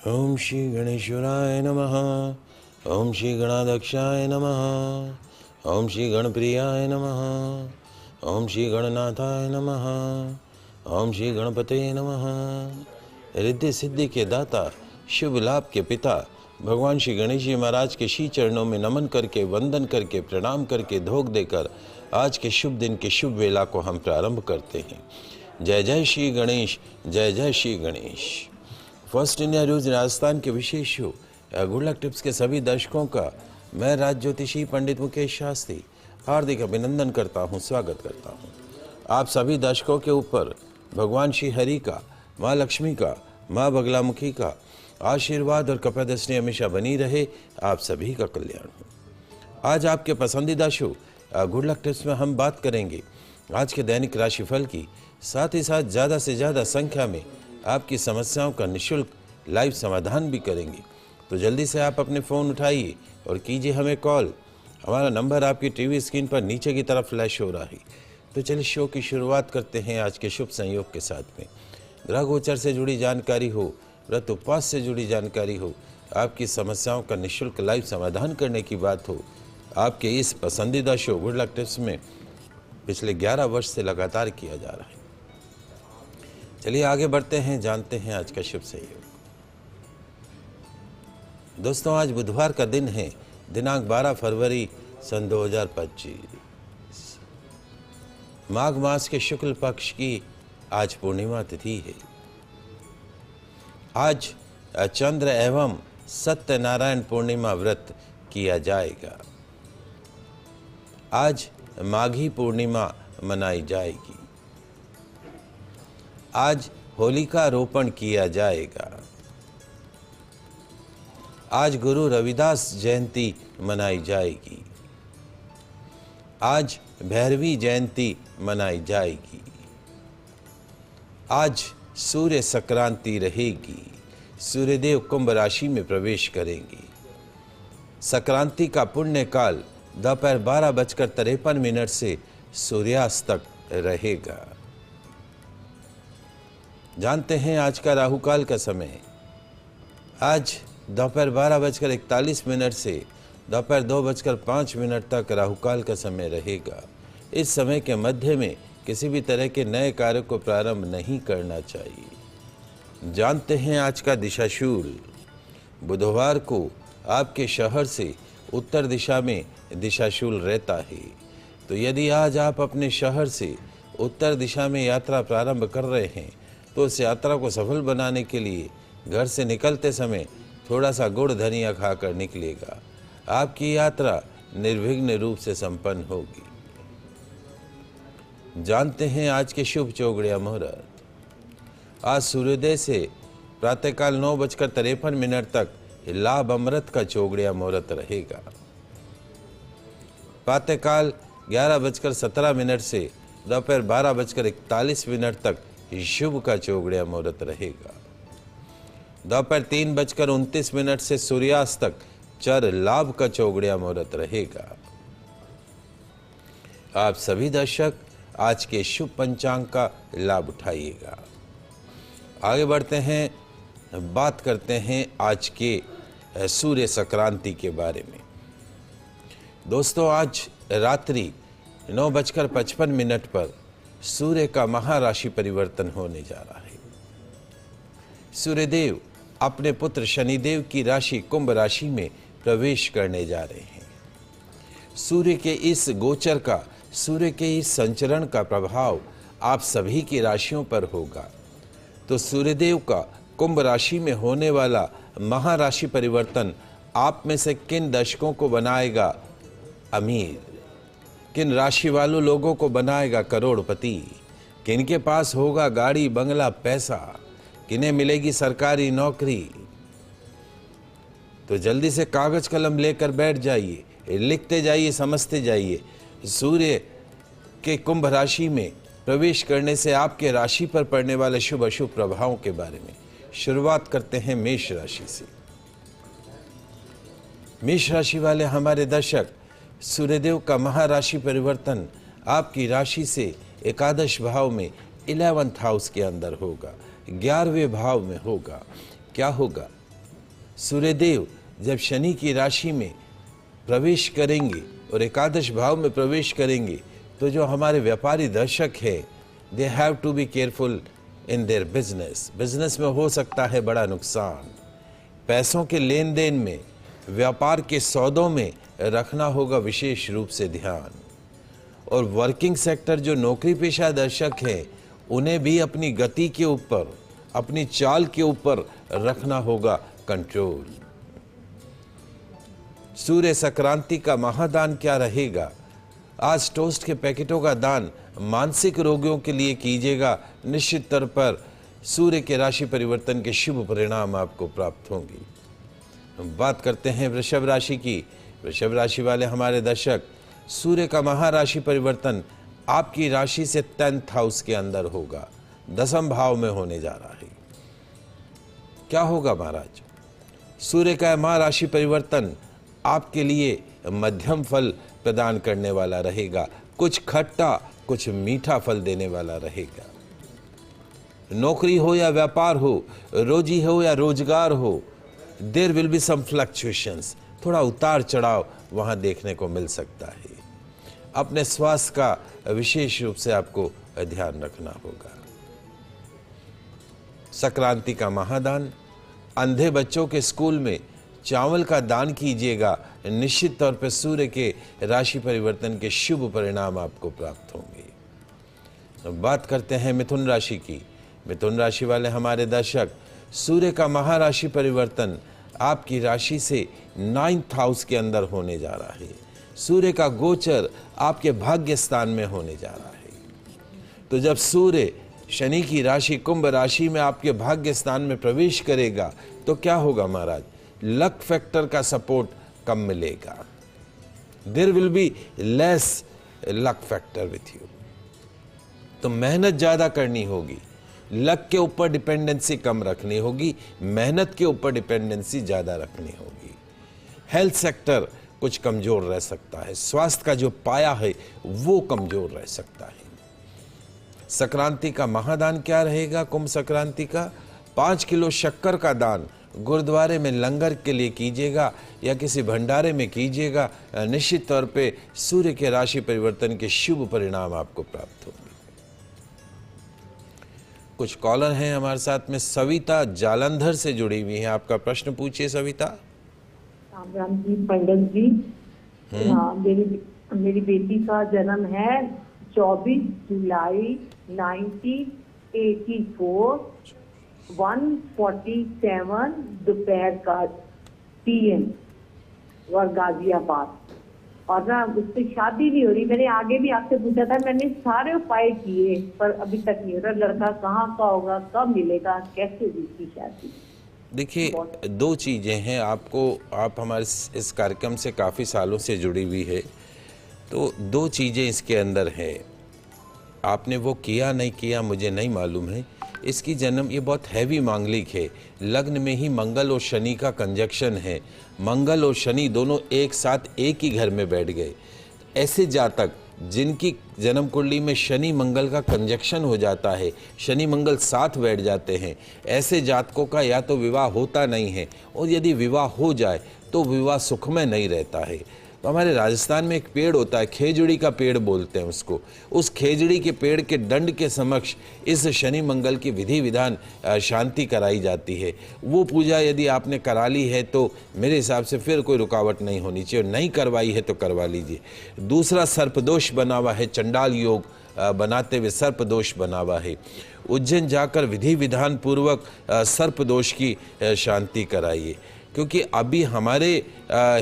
ओम श्री गणेश्वराय नमः। ओम श्री गणाध्यक्षाय नमः। ओम श्री गणप्रियाय नमः। ओम श्री गणनाथाय नमः। ओम श्री गणपते नमः। रिद्धि सिद्धि के दाता, शुभ लाभ के पिता भगवान श्री गणेश जी महाराज के श्री चरणों में नमन करके, वंदन करके, प्रणाम करके, धोख देकर आज के शुभ दिन के शुभ वेला को हम प्रारंभ करते हैं। जय जय श्री गणेश, जय जय Shri Ganesh. First India news Rajasthan के विशेष शो गुड लक टिप्स के सभी दर्शकों का मैं राज ज्योतिषी पंडित मुकेश शास्त्री हार्दिक अभिनंदन करता हूं, स्वागत करता हूं। आप सभी दर्शकों के ऊपर भगवान श्री हरि का, माँ लक्ष्मी का, माँ बगलामुखी का आशीर्वाद और कृपादृष्टि हमेशा बनी रहे। आप सभी का कल्याण हो। आज आपके पसंदीदा शो गुड लक टिप्स में हम बात करेंगे आज के दैनिक राशिफल की, साथ ही साथ ज़्यादा से ज़्यादा संख्या में आपकी समस्याओं का निःशुल्क लाइव समाधान भी करेंगे। तो जल्दी से आप अपने फ़ोन उठाइए और कीजिए हमें कॉल। हमारा नंबर आपकी टीवी स्क्रीन पर नीचे की तरफ फ्लैश हो रहा है। तो चलिए शो की शुरुआत करते हैं आज के शुभ संयोग के साथ में। ग्रह गोचर से जुड़ी जानकारी हो, व्रत उपवास से जुड़ी जानकारी हो, आपकी समस्याओं का निःशुल्क लाइव समाधान करने की बात हो, आपके इस पसंदीदा शो गुड लक टिप्स में पिछले 11 वर्ष से लगातार किया जा रहा है। चलिए आगे बढ़ते हैं, जानते हैं आज का शुभ संयोग। दोस्तों, आज बुधवार का दिन है, दिनांक 12 फरवरी सन 2025। माघ मास के शुक्ल पक्ष की आज पूर्णिमा तिथि है। आज चंद्र एवं सत्यनारायण पूर्णिमा व्रत किया जाएगा। आज माघी पूर्णिमा मनाई जाएगी। आज होलिका रोपण किया जाएगा। आज गुरु रविदास जयंती मनाई जाएगी। आज भैरवी जयंती मनाई जाएगी। आज सूर्य संक्रांति रहेगी। सूर्यदेव कुंभ राशि में प्रवेश करेंगे। संक्रांति का पुण्य काल दोपहर 12:53 से सूर्यास्त तक रहेगा। जानते हैं आज का राहु काल का समय। आज दोपहर 12:41 से दोपहर 2:05 तक राहु काल का समय रहेगा। इस समय के मध्य में किसी भी तरह के नए कार्य को प्रारंभ नहीं करना चाहिए। जानते हैं आज का दिशाशूल। बुधवार को आपके शहर से उत्तर दिशा में दिशाशूल रहता है। तो यदि आज आप अपने शहर से उत्तर दिशा में यात्रा प्रारंभ कर रहे हैं तो उस यात्रा को सफल बनाने के लिए घर से निकलते समय थोड़ा सा गुड़ धनिया खाकर निकलेगा। आपकी यात्रा निर्विघ्न रूप से संपन्न होगी। जानते हैं आज के शुभ चौगड़िया मुहूर्त। आज सूर्योदय से प्रातःकाल 9:53 तक लाभ अमृत का चौगड़िया मुहूर्त रहेगा। प्रातःकाल 11:17 से दोपहर 12:41 तक शुभ का चौगड़िया मुहूर्त रहेगा। दोपहर 3:29 से सूर्यास्त तक चर लाभ का चौगड़िया मुहूर्त रहेगा। आप सभी दर्शक आज के शुभ पंचांग का लाभ उठाइएगा। आगे बढ़ते हैं, बात करते हैं आज के सूर्य संक्रांति के बारे में। दोस्तों, आज रात्रि 9:55 पर सूर्य का महाराशि परिवर्तन होने जा रहा है। सूर्यदेव अपने पुत्र शनिदेव की राशि कुंभ राशि में प्रवेश करने जा रहे हैं। सूर्य के इस गोचर का, सूर्य के इस संचरण का प्रभाव आप सभी की राशियों पर होगा। तो सूर्यदेव का कुंभ राशि में होने वाला महाराशि परिवर्तन आप में से किन दर्शकों को बनाएगा अमीर, किन राशि वालों लोगों को बनाएगा करोड़पति, किनके पास होगा गाड़ी बंगला पैसा, किन्हें मिलेगी सरकारी नौकरी। तो जल्दी से कागज कलम लेकर बैठ जाइए, लिखते जाइए, समझते जाइए। सूर्य के कुंभ राशि में प्रवेश करने से आपके राशि पर पड़ने वाले शुभ अशुभ प्रभावों के बारे में शुरुआत करते हैं मेष राशि से। मेष राशि वाले हमारे दर्शक, सूर्यदेव का महाराशि परिवर्तन आपकी राशि से एकादश भाव में 11th हाउस के अंदर होगा, 11वें भाव में होगा। क्या होगा? सूर्यदेव जब शनि की राशि में प्रवेश करेंगे और एकादश भाव में प्रवेश करेंगे तो जो हमारे व्यापारी दर्शक हैं, they have to be careful in their business. Business में हो सकता है बड़ा नुकसान। पैसों के लेन देन में, व्यापार के सौदों में रखना होगा विशेष रूप से ध्यान। और वर्किंग सेक्टर जो नौकरी पेशा दर्शक हैं, उन्हें भी अपनी गति के ऊपर, अपनी चाल के ऊपर रखना होगा कंट्रोल। सूर्य संक्रांति का महादान क्या रहेगा? आज टोस्ट के पैकेटों का दान मानसिक रोगियों के लिए कीजिएगा। निश्चित तौर पर सूर्य के राशि परिवर्तन के शुभ परिणाम आपको प्राप्त होंगे। हम बात करते हैं वृषभ राशि की। वृषभ राशि वाले हमारे दर्शक, सूर्य का महाराशि परिवर्तन आपकी राशि से 10th हाउस के अंदर होगा, 10वें भाव में होने जा रहा है। क्या होगा महाराज? सूर्य का महाराशि परिवर्तन आपके लिए मध्यम फल प्रदान करने वाला रहेगा, कुछ खट्टा कुछ मीठा फल देने वाला रहेगा। नौकरी हो या व्यापार हो, रोजी हो या रोजगार हो, there will be some fluctuations, थोड़ा उतार चढ़ाव वहां देखने को मिल सकता है। अपने स्वास्थ्य का विशेष रूप से आपको ध्यान रखना होगा। संक्रांति का महादान, अंधे बच्चों के स्कूल में चावल का दान कीजिएगा। निश्चित तौर पर सूर्य के राशि परिवर्तन के शुभ परिणाम आपको प्राप्त होंगे। तो बात करते हैं मिथुन राशि की। मिथुन राशि वाले हमारे दर्शक, सूर्य का महाराशि परिवर्तन आपकी राशि से 9th हाउस के अंदर होने जा रहा है। सूर्य का गोचर आपके भाग्य स्थान में होने जा रहा है। तो जब सूर्य शनि की राशि कुंभ राशि में आपके भाग्य स्थान में प्रवेश करेगा तो क्या होगा महाराज? लक फैक्टर का सपोर्ट कम मिलेगा। There will be less luck factor with you. तो मेहनत ज्यादा करनी होगी, लक के ऊपर डिपेंडेंसी कम रखनी होगी, मेहनत के ऊपर डिपेंडेंसी ज्यादा रखनी होगी। हेल्थ सेक्टर कुछ कमजोर रह सकता है, स्वास्थ्य का जो पाया है वो कमजोर रह सकता है। संक्रांति का महादान क्या रहेगा? कुंभ संक्रांति का 5 किलो शक्कर का दान गुरुद्वारे में लंगर के लिए कीजिएगा या किसी भंडारे में कीजिएगा। निश्चित तौर पे सूर्य के राशि परिवर्तन के शुभ परिणाम आपको प्राप्त होंगे। कुछ कॉलर हैं हमारे साथ में। सविता जालंधर से जुड़ी हुई हैं, आपका प्रश्न पूछिए सविता। राम जी पंडित जी, हाँ, मेरी बेटी का जन्म है 24 जुलाई 1984, 1:47 दोपहर का PM और गाजियाबाद। और ना उससे शादी नहीं हो रही। मैंने आगे भी आपसे पूछा था, मैंने सारे उपाय किए पर अभी तक नहीं हो रहा। लड़का कहाँ का होगा, कब मिलेगा, कैसे होगी इसकी शादी? देखिए, 2 चीज़ें हैं। आप हमारे इस कार्यक्रम से काफ़ी सालों से जुड़ी हुई है, तो 2 चीज़ें इसके अंदर है। आपने वो किया नहीं किया मुझे नहीं मालूम है। इसकी जन्म, ये बहुत हैवी मांगलिक है। लग्न में ही मंगल और शनि का कंजक्शन है। मंगल और शनि दोनों एक साथ एक ही घर में बैठ गए। ऐसे जातक जिनकी जन्म कुंडली में शनि मंगल का कंजक्शन हो जाता है, शनि मंगल साथ बैठ जाते हैं, ऐसे जातकों का या तो विवाह होता नहीं है, और यदि विवाह हो जाए तो विवाह सुखमय नहीं रहता है। तो हमारे राजस्थान में एक पेड़ होता है, खेजड़ी का पेड़ बोलते हैं उसको। उस खेजड़ी के पेड़ के दंड के समक्ष इस शनि मंगल की विधि विधान शांति कराई जाती है। वो पूजा यदि आपने करा ली है तो मेरे हिसाब से फिर कोई रुकावट नहीं होनी चाहिए, और नहीं करवाई है तो करवा लीजिए। दूसरा, सर्पदोष बना हुआ है, चंडाल योग बनाते हुए सर्पदोष बना हुआ है। उज्जैन जाकर विधि विधान पूर्वक सर्पदोष की शांति कराइए, क्योंकि अभी हमारे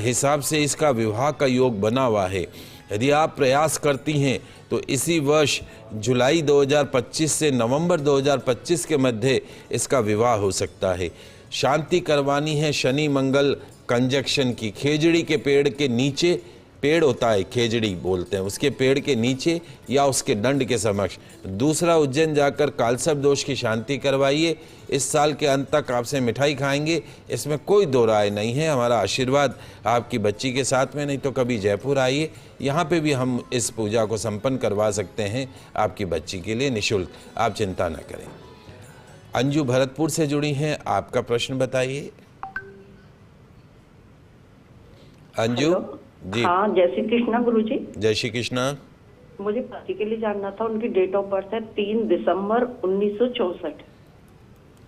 हिसाब से इसका विवाह का योग बना हुआ है। यदि आप प्रयास करती हैं तो इसी वर्ष जुलाई 2025 से नवंबर 2025 के मध्य इसका विवाह हो सकता है। शांति करवानी है शनि मंगल कंजक्शन की। खेजड़ी के पेड़ के नीचे, पेड़ होता है खेजड़ी बोलते हैं, उसके पेड़ के नीचे या उसके दंड के समक्ष। दूसरा, उज्जैन जाकर कालसर्प दोष की शांति करवाइए। इस साल के अंत तक आपसे मिठाई खाएंगे, इसमें कोई दो राय नहीं है। हमारा आशीर्वाद आपकी बच्ची के साथ में। नहीं तो कभी जयपुर आइए, यहाँ पे भी हम इस पूजा को संपन्न करवा सकते हैं आपकी बच्ची के लिए निःशुल्क, आप चिंता न करें। अंजू भरतपुर से जुड़ी हैं, आपका प्रश्न बताइए। अंजू हेलो। जी, हाँ, जय श्री कृष्णा गुरुजी। जय श्री कृष्णा। मुझे पति के लिए जानना था, उनकी डेट ऑफ बर्थ है 3 दिसंबर 1964।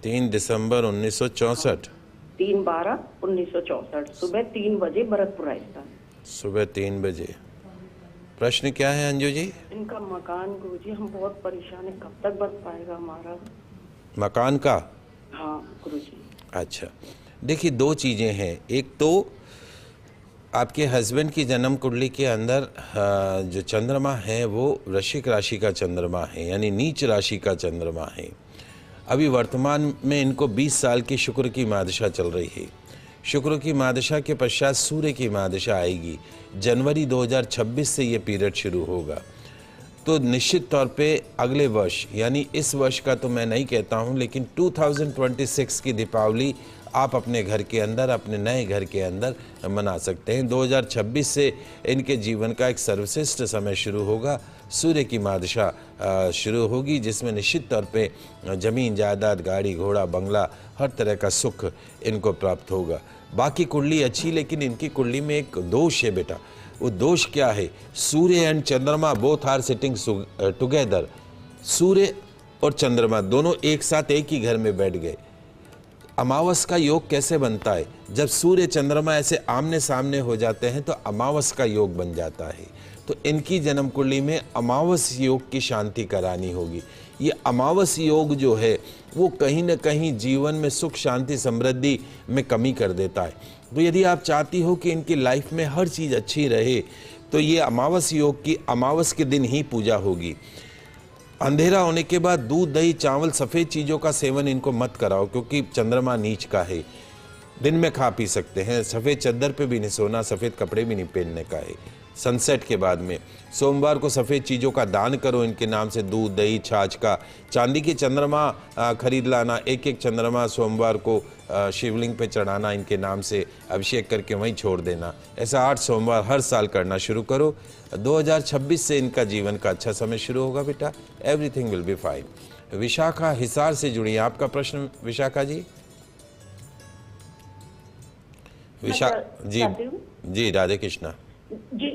3 दिसंबर 1964, 3/12/1964, सुबह 3 बजे, भरतपुर राजस्थान। सुबह 3 बजे। प्रश्न क्या है अंजू जी? इनका मकान गुरुजी, हम बहुत परेशान है, कब तक बन पाएगा हमारा? मकान का? हाँ गुरुजी। अच्छा, देखिए दो चीज़ें हैं। एक तो आपके हस्बैंड की जन्म कुंडली के अंदर जो चंद्रमा है वो वृश्चिक राशि का चंद्रमा है, यानी नीच राशि का चंद्रमा है। अभी वर्तमान में इनको 20 साल की शुक्र की महादशा चल रही है। शुक्र की महादशा के पश्चात सूर्य की महादशा आएगी। जनवरी 2026 से ये पीरियड शुरू होगा। तो निश्चित तौर पे अगले वर्ष, यानी इस वर्ष का तो मैं नहीं कहता हूँ, लेकिन 2026 की दीपावली आप अपने घर के अंदर, अपने नए घर के अंदर मना सकते हैं। 2026 से इनके जीवन का एक सर्वश्रेष्ठ समय शुरू होगा। सूर्य की महादशा शुरू होगी, जिसमें निश्चित तौर पे ज़मीन जायदाद, गाड़ी घोड़ा, बंगला, हर तरह का सुख इनको प्राप्त होगा। बाकी कुंडली अच्छी, लेकिन इनकी कुंडली में एक दोष है बेटा। वो दोष क्या है? सूर्य एंड चंद्रमा बोथ आर सिटिंग टुगेदर। सूर्य और चंद्रमा दोनों एक साथ एक ही घर में बैठ गए। अमावस का योग कैसे बनता है? जब सूर्य चंद्रमा ऐसे आमने सामने हो जाते हैं तो अमावस का योग बन जाता है। तो इनकी जन्म कुंडली में अमावस योग की शांति करानी होगी। ये अमावस योग जो है वो कहीं ना कहीं जीवन में सुख शांति समृद्धि में कमी कर देता है। तो यदि आप चाहती हो कि इनकी लाइफ में हर चीज़ अच्छी रहे तो ये अमावस योग की अमावस के दिन ही पूजा होगी। अंधेरा होने के बाद दूध दही चावल सफ़ेद चीज़ों का सेवन इनको मत कराओ, क्योंकि चंद्रमा नीच का है। दिन में खा पी सकते हैं, सफ़ेद चादर पे भी नहीं सोना, सफ़ेद कपड़े भी नहीं पहनने का है सनसेट के बाद में। सोमवार को सफ़ेद चीज़ों का दान करो इनके नाम से, दूध दही छाछ का। चांदी के चंद्रमा खरीद लाना, एक एक चंद्रमा सोमवार को शिवलिंग पे चढ़ाना, इनके नाम से अभिषेक करके वहीं छोड़ देना। ऐसा 8 सोमवार हर साल करना शुरू करो। 2026 से इनका जीवन का अच्छा समय शुरू होगा बेटा। Everything will be fine. Vishakha Hisar से जुड़ी है। आपका प्रश्न विशाखा जी? जी जी, राधे कृष्णा जी।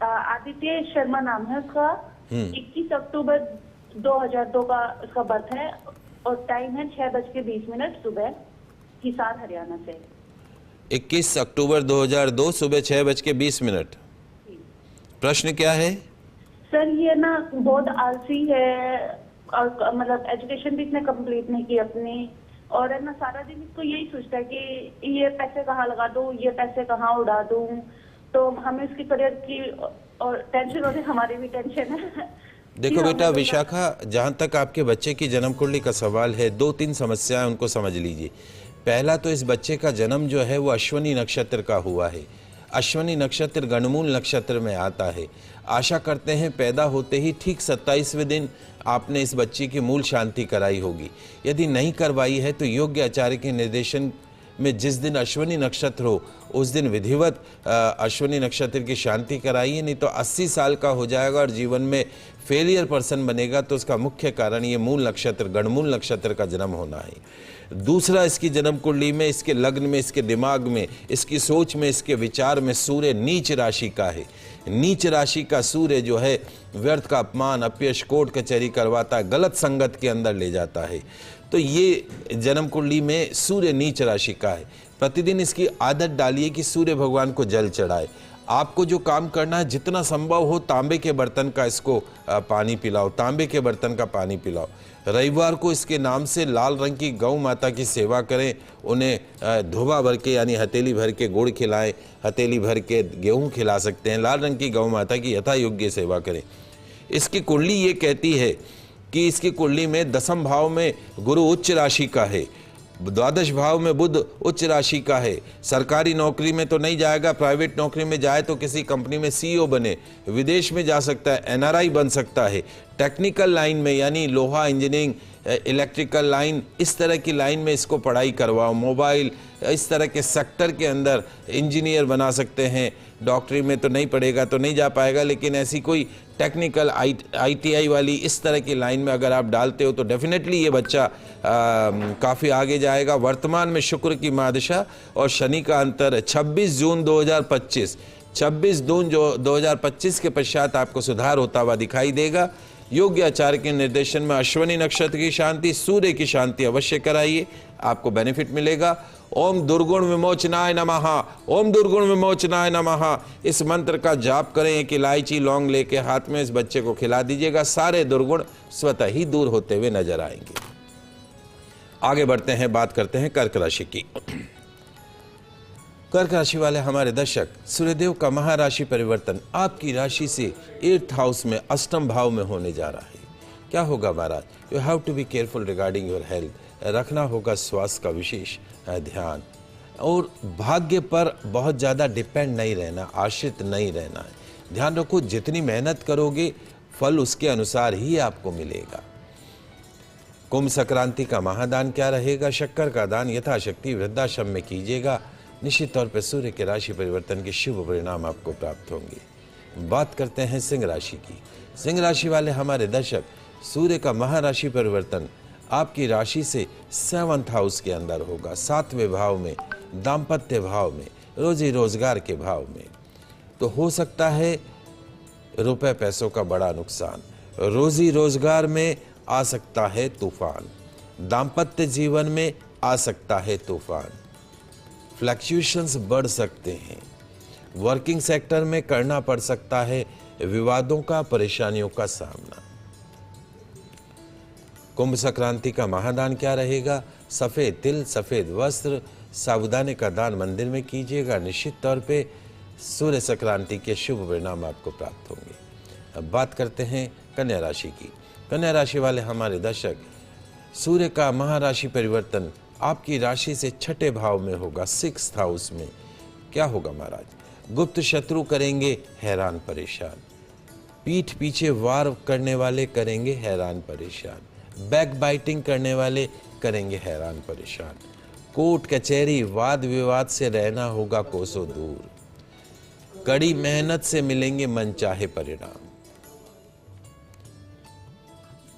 आदित्य शर्मा नाम है उसका। 21 अक्टूबर 2002 का उसका बर्थ है और टाइम है 6:20 सुबह, हिसार हरियाणा से। 21 अक्टूबर 2002 सुबह 6:20। प्रश्न क्या है? सर ये ना बहुत आलसी है और मतलब एजुकेशन भी इसने कंप्लीट नहीं की अपनी, और है ना सारा दिन इसको यही सोचता है कि ये पैसे कहाँ लगा दूं, ये पैसे कहाँ उड़ा दूं। तो हमें इसकी करियर की और टेंशन होती है, हमारी भी टेंशन है। देखो बेटा विशाखा, जहाँ तक आपके बच्चे की जन्म कुंडली का सवाल है, 2-3 समस्याएं उनको समझ लीजिए। पहला तो इस बच्चे का जन्म जो है वो अश्वनी नक्षत्र का हुआ है। अश्वनी नक्षत्र गणमूल नक्षत्र में आता है। आशा करते हैं पैदा होते ही ठीक 27वें दिन आपने इस बच्चे की मूल शांति कराई होगी। यदि नहीं करवाई है तो योग्य आचार्य के निर्देशन में जिस दिन अश्वनी नक्षत्र हो उस दिन विधिवत अश्वनी नक्षत्र की शांति कराइए, नहीं तो 80 साल का हो जाएगा और जीवन में फेलियर पर्सन बनेगा। तो उसका मुख्य कारण ये मूल नक्षत्र गणमूल नक्षत्र का जन्म होना है। दूसरा, इसकी जन्म कुंडली में, इसके लग्न में, इसके दिमाग में, इसकी सोच में, इसके विचार में सूर्य नीच राशि का है। नीच राशि का सूर्य जो है व्यर्थ का अपमान अपयश कोर्ट कचहरी करवाता है, गलत संगत के अंदर ले जाता है। तो ये जन्म कुंडली में सूर्य नीच राशि का है। प्रतिदिन इसकी आदत डालिए कि सूर्य भगवान को जल चढ़ाए। आपको जो काम करना है जितना संभव हो तांबे के बर्तन का इसको पानी पिलाओ, तांबे के बर्तन का पानी पिलाओ। रविवार को इसके नाम से लाल रंग की गौ माता की सेवा करें, उन्हें धोबा भर के यानी हथेली भर के गुड़ खिलाएं, हथेली भर के गेहूं खिला सकते हैं। लाल रंग की गौ माता की यथा योग्य सेवा करें। इसकी कुंडली ये कहती है कि इसकी कुंडली में 10वें भाव में गुरु उच्च राशि का है, 12वें भाव में बुध उच्च राशि का है। सरकारी नौकरी में तो नहीं जाएगा, प्राइवेट नौकरी में जाए तो किसी कंपनी में CEO बने, विदेश में जा सकता है, NRI बन सकता है, टेक्निकल लाइन में यानी लोहा इंजीनियरिंग, इलेक्ट्रिकल लाइन, इस तरह की लाइन में इसको पढ़ाई करवाओ। मोबाइल, इस तरह के सेक्टर के अंदर इंजीनियर बना सकते हैं। डॉक्टरी में तो नहीं पढ़ेगा तो नहीं जा पाएगा, लेकिन ऐसी कोई टेक्निकल ITI वाली इस तरह की लाइन में अगर आप डालते हो तो डेफिनेटली ये बच्चा काफ़ी आगे जाएगा। वर्तमान में शुक्र की मादशा और शनि का अंतर 26 जून 2025, 26 जून 2025 के पश्चात आपको सुधार होता हुआ दिखाई देगा। योग्य आचार्य के निर्देशन में अश्वनी नक्षत्र की शांति, सूर्य की शांति अवश्य कराइए, आपको बेनिफिट मिलेगा। ओम दुर्गुण विमोचनाय नमः, ओम दुर्गुण विमोचनाय नमः, इस मंत्र का जाप करें। एक इलायची लौंग लेके हाथ में इस बच्चे को खिला दीजिएगा, सारे दुर्गुण स्वतः ही दूर होते हुए नजर आएंगे। आगे बढ़ते हैं, बात करते हैं कर्क राशि की। कर्क राशि वाले हमारे दर्शक, सूर्यदेव का महाराशि परिवर्तन आपकी राशि से 8th हाउस में, अष्टम भाव में होने जा रहा है। क्या होगा महाराज? You have to be careful regarding your health, रखना होगा स्वास्थ्य का विशेष ध्यान, और भाग्य पर बहुत ज़्यादा डिपेंड नहीं रहना, आश्रित नहीं रहना है। ध्यान रखो, जितनी मेहनत करोगे फल उसके अनुसार ही आपको मिलेगा। कुंभ संक्रांति का महादान क्या रहेगा? शक्कर का दान यथाशक्ति वृद्धाश्रम में कीजिएगा। निश्चित तौर पर सूर्य के राशि परिवर्तन के शुभ परिणाम आपको प्राप्त होंगे। बात करते हैं सिंह राशि की। सिंह राशि वाले हमारे दर्शक, सूर्य का महाराशि परिवर्तन आपकी राशि से 7th हाउस के अंदर होगा, 7वें भाव में, दाम्पत्य भाव में, रोजी रोजगार के भाव में। तो हो सकता है रुपए पैसों का बड़ा नुकसान, रोजी रोजगार में आ सकता है तूफान, दाम्पत्य जीवन में आ सकता है तूफान, फ्लक्चुएशंस बढ़ सकते हैं, वर्किंग सेक्टर में करना पड़ सकता है विवादों का, परेशानियों का सामना। कुंभ संक्रांति का महादान क्या रहेगा? सफ़ेद तिल, सफ़ेद वस्त्र, साबूदाने का दान मंदिर में कीजिएगा। निश्चित तौर पे सूर्य संक्रांति के शुभ परिणाम आपको प्राप्त होंगे। अब बात करते हैं कन्या राशि की। कन्या राशि वाले हमारे दर्शक, सूर्य का महाराशि परिवर्तन आपकी राशि से 6ठे भाव में होगा, 6th हाउस में। क्या होगा महाराज? गुप्त शत्रु करेंगे हैरान परेशान, पीठ पीछे वार करने वाले करेंगे हैरान परेशान, बैक बाइटिंग करने वाले करेंगे हैरान परेशान, कोर्ट कचहरी वाद विवाद से रहना होगा कोसों दूर, कड़ी मेहनत से मिलेंगे मनचाहे परिणाम।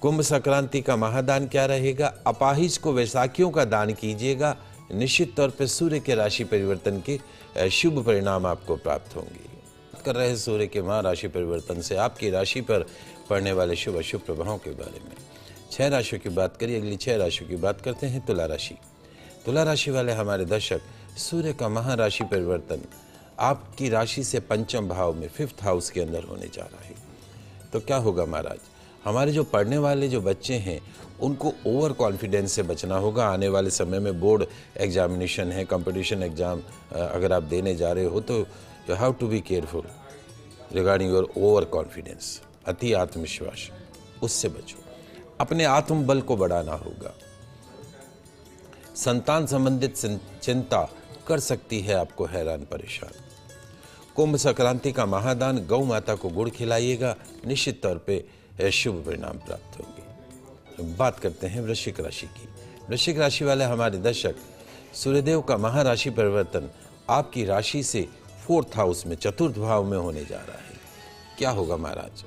कुंभ संक्रांति का महादान क्या रहेगा? अपाहिज को वैसाखियों का दान कीजिएगा। निश्चित तौर पर सूर्य के राशि परिवर्तन के शुभ परिणाम आपको प्राप्त होंगे। बात कर रहे हैं सूर्य के महाराशि परिवर्तन से आपकी राशि पर पड़ने वाले शुभ अशुभ प्रभावों के बारे में। 6 राशियों की बात करिए। अगली 6 राशियों की बात करते हैं तुला राशि। तुला राशि वाले हमारे दर्शक, सूर्य का महाराशि परिवर्तन आपकी राशि से 5th भाव में, 5th हाउस के अंदर होने जा रहा है। तो क्या होगा महाराज? हमारे जो पढ़ने वाले जो बच्चे हैं उनको ओवर कॉन्फिडेंस से बचना होगा। आने वाले समय में बोर्ड एग्जामिनेशन है, कंपटीशन एग्जाम अगर आप देने जा रहे हो तो you have to be careful regarding your over confidence, अति आत्मविश्वास, उससे बचो। अपने आत्मबल को बढ़ाना होगा। संतान संबंधित चिंता कर सकती है आपको हैरान परेशान। कुंभ संक्रांति का महादान, गौ माता को गुड़ खिलाइएगा। निश्चित तौर पे शुभ परिणाम प्राप्त होंगे। बात करते हैं वृश्चिक राशि की। वृश्चिक राशि वाले हमारे दर्शक, सूर्यदेव का महाराशि परिवर्तन आपकी राशि से 4th हाउस में, 4th भाव में होने जा रहा है। क्या होगा महाराज?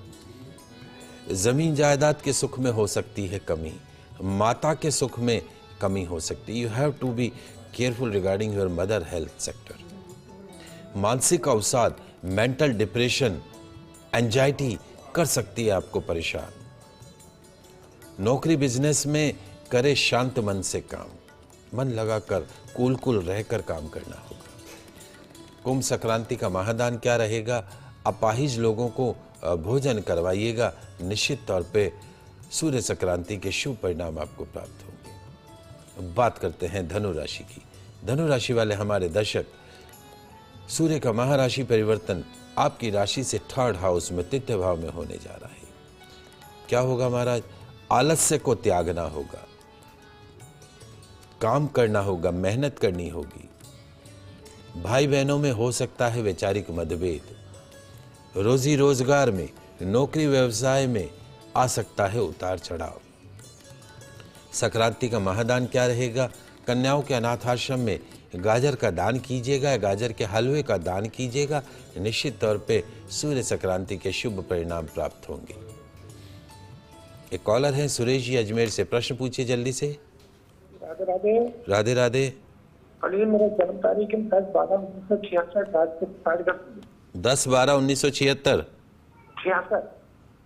जमीन जायदाद के सुख में हो सकती है कमी, माता के सुख में कमी हो सकती है। You have to be careful regarding your mother health sector. मानसिक अवसाद, मेंटल डिप्रेशन, एंजाइटी कर सकती है आपको परेशान। नौकरी बिजनेस में करे शांत मन से काम, मन लगाकर कूल रहकर काम करना होगा। कुंभ संक्रांति का महादान क्या रहेगा? अपाहिज लोगों को भोजन करवाइएगा। निश्चित तौर पे सूर्य संक्रांति के शुभ परिणाम आपको प्राप्त होंगे। बात करते हैं धनु राशि की। धनु राशि वाले हमारे दर्शक, सूर्य का महाराशि परिवर्तन आपकी राशि से 3rd हाउस में, 3th भाव में होने जा रहा है। क्या होगा महाराज? आलस्य को त्यागना होगा, काम करना होगा, मेहनत करनी होगी। भाई बहनों में हो सकता है वैचारिक मतभेद। रोजी रोजगार में, नौकरी व्यवसाय में आ सकता है उतार चढ़ाव। संक्रांति का महादान क्या रहेगा? कन्याओं के अनाथ आश्रम में गाजर का दान कीजिएगा, गाजर के हलवे का दान कीजिएगा। निश्चित तौर पे सूर्य संक्रांति के शुभ परिणाम प्राप्त होंगे। एक कॉलर है सुरेश जी अजमेर से, प्रश्न पूछिए जल्दी से। राधे राधे। राधे राधे। अली मेरा जन्म तारीख है 10/12/1966 रात को 10:30। 10/12/1976। 66।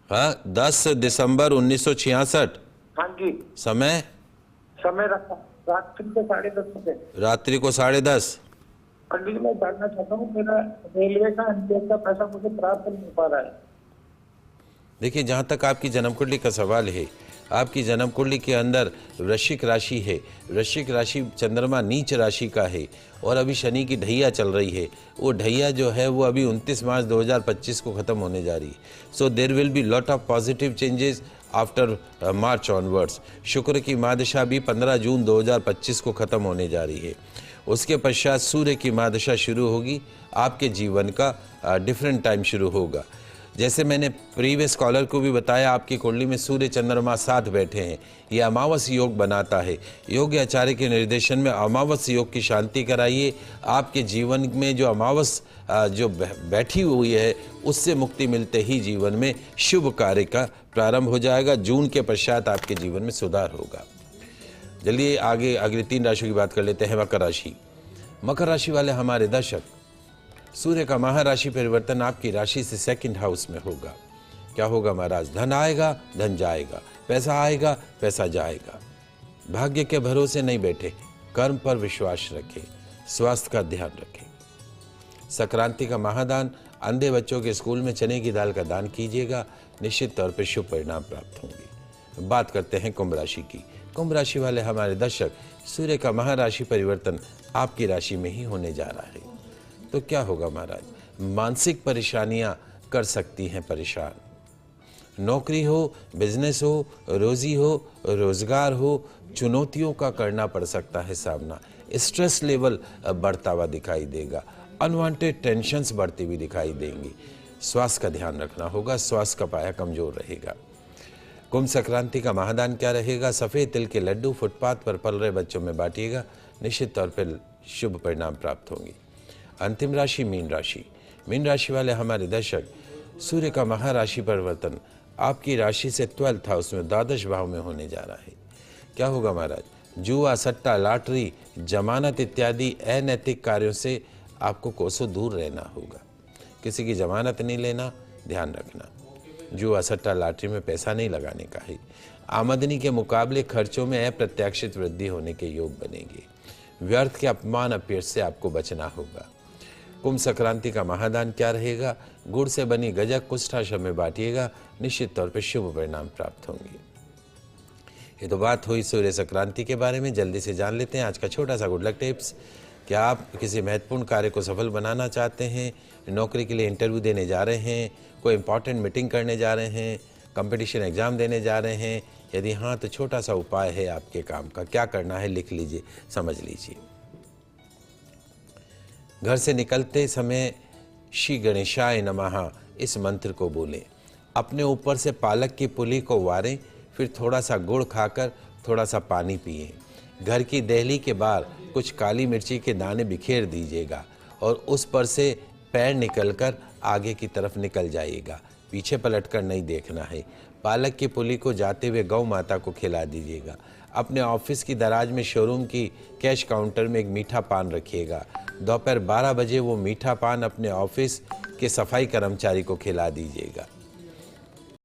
हाँ, 10 दिसंबर 1966। हाँ जी। समय रखा रात्रि को 10:30 बजे। रात्रि को 10:30। अली मैं जानना चाहता हूँ, मेरा रेलवे का एनपीएस का पैसा मुझे प्राप्त नहीं हो पा रहा है। देखिए, जहाँ तक आपकी जन्म कुंडली का सवाल है, आपकी जन्म कुंडली के अंदर वृश्चिक राशि है। वृश्चिक राशि चंद्रमा नीच राशि का है और अभी शनि की ढैया चल रही है। वो ढैया जो है वो अभी 29 मार्च 2025 को ख़त्म होने जा रही है। So there will be lot of positive changes after March onwards. शुक्र की महादशा भी 15 जून 2025 को ख़त्म होने जा रही है। उसके पश्चात सूर्य की महादशा शुरू होगी। आपके जीवन का डिफरेंट टाइम शुरू होगा। जैसे मैंने प्रीवियस कॉलर को भी बताया, आपकी कुंडली में सूर्य चंद्रमा साथ बैठे हैं। ये अमावस योग बनाता है। योग्य आचार्य के निर्देशन में अमावस योग की शांति कराइए। आपके जीवन में जो अमावस जो बैठी हुई है उससे मुक्ति मिलते ही जीवन में शुभ कार्य का प्रारंभ हो जाएगा। जून के पश्चात आपके जीवन में सुधार होगा। चलिए आगे अगली 3 राशियों की बात कर लेते हैं। मकर राशि। मकर राशि वाले हमारे दर्शक, सूर्य का महाराशि परिवर्तन आपकी राशि से 2nd हाउस में होगा। क्या होगा महाराज? धन आएगा, धन जाएगा, पैसा आएगा, पैसा जाएगा। भाग्य के भरोसे नहीं बैठे, कर्म पर विश्वास रखें, स्वास्थ्य का ध्यान रखें। संक्रांति का महादान, अंधे बच्चों के स्कूल में चने की दाल का दान कीजिएगा। निश्चित तौर पर शुभ परिणाम प्राप्त होंगे। बात करते हैं कुंभ राशि की। कुंभ राशि वाले हमारे दर्शक, सूर्य का महाराशि परिवर्तन आपकी राशि में ही होने जा रहा है। तो क्या होगा महाराज? मानसिक परेशानियां कर सकती हैं परेशान। नौकरी हो, बिजनेस हो, रोजी हो, रोजगार हो, चुनौतियों का करना पड़ सकता है सामना। स्ट्रेस लेवल बढ़ता हुआ दिखाई देगा। अनवांटेड टेंशन्स बढ़ती हुई दिखाई देंगी। स्वास्थ्य का ध्यान रखना होगा। स्वास्थ्य का पाया कमजोर रहेगा। कुंभ संक्रांति का महादान क्या रहेगा? सफ़ेद तिल के लड्डू फुटपाथ पर पल रहे बच्चों में बांटिएगा। निश्चित तौर पर शुभ परिणाम प्राप्त होंगे। अंतिम राशि मीन राशि। मीन राशि वाले हमारे दर्शक, सूर्य का महाराशि परिवर्तन आपकी राशि से 12th हाउस में द्वादश भाव में होने जा रहा है। क्या होगा महाराज? जुआ, सट्टा, लॉटरी, जमानत इत्यादि अनैतिक कार्यों से आपको कोसों दूर रहना होगा। किसी की जमानत नहीं लेना, ध्यान रखना। जुआ, सट्टा, लॉटरी में पैसा नहीं लगाने का है। आमदनी के मुकाबले खर्चों में अप्रत्याशित वृद्धि होने के योग बनेंगे। व्यर्थ के अपमान अपीड़ से आपको बचना होगा। कुंभ संक्रांति का महादान क्या रहेगा? गुड़ से बनी गजक कुष्ठाश्रम में बांटिएगा। निश्चित तौर पर शुभ परिणाम प्राप्त होंगे। ये तो बात हुई सूर्य संक्रांति के बारे में। जल्दी से जान लेते हैं आज का छोटा सा गुड लक टिप्स। क्या आप किसी महत्वपूर्ण कार्य को सफल बनाना चाहते हैं? नौकरी के लिए इंटरव्यू देने जा रहे हैं? कोई इंपॉर्टेंट मीटिंग करने जा रहे हैं? कंपटीशन एग्जाम देने जा रहे हैं? यदि हाँ, तो छोटा सा उपाय है आपके काम का। क्या करना है लिख लीजिए, समझ लीजिए। घर से निकलते समय श्री गणेशाय नमः इस मंत्र को बोलें। अपने ऊपर से पालक की पुली को वारें, फिर थोड़ा सा गुड़ खाकर थोड़ा सा पानी पिएं। घर की देहली के बाहर कुछ काली मिर्ची के दाने बिखेर दीजिएगा और उस पर से पैर निकलकर आगे की तरफ निकल जाइएगा। पीछे पलटकर नहीं देखना है। पालक की पुली को जाते हुए गौ माता को खिला दीजिएगा। अपने ऑफिस की दराज में शोरूम की कैश काउंटर में एक मीठा पान रखिएगा। दोपहर 12 बजे वो मीठा पान अपने ऑफिस के सफाई कर्मचारी को खिला दीजिएगा।